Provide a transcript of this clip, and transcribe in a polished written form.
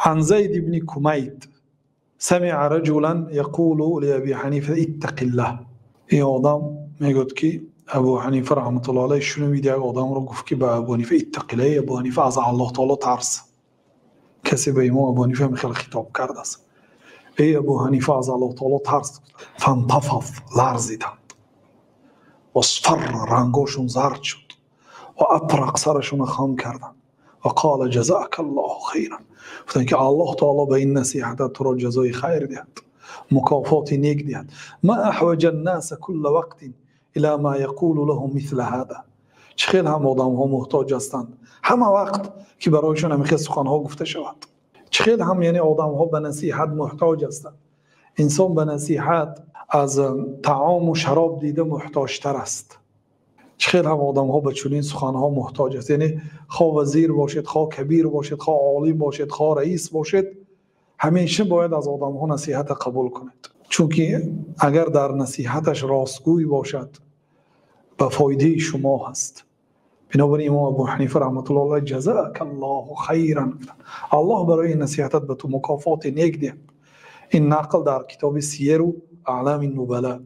عن زيد بن كميت سمع رجلا يقول لأبي حنیفه اتق الله. این آدم میگوید که ابو حنیفه رحمت الله علیه شنوید یک آدم رو گفت که به ابو حنیفه اتق الله. ابو حنیفه از الله تعالی ترس. کسی به امام ابو حنیفه خیلی خطاب کرده است. ای ابو حنیفه از الله تعالی ترس. فانتفض لرزیدند و اصفر رنگاشون زرد شد و اطرق سرشون خم کردند و قال جزاک الله خیرا. گفتن که الله تعالی به این نصیحت تو را جزای خیر دهد، مکافات نیک دهد. ما احوج الناس كل وقت الى ما يقول لهم مثل هذا. چه خیلی هم آدم ها محتاج هستند همه وقت که برایشون همین سخن ها گفته شود. چه خیلی هم یعنی آدم ها به نصیحت محتاج هستند. انسان به نصیحت از طعام و شراب دیده محتاج تر است. چه خیلی هم آدم ها به چنین سخن ها محتاج است. یعنی خواه وزیر باشد، خواه کبیر باشد، خواه عالی باشد، خواه رئیس باشد، همیشه باید از آدم ها نصیحت قبول کنید. چون که اگر در نصیحتش راستگوی باشد به فایده شما هست. بنابراین امام ابو حنیفه رحمت الله علیه جزاک الله خیرا. الله برای نصیحتت به تو مکافات نیک ده. این نقل در کتاب سیر و اعلام النبلاء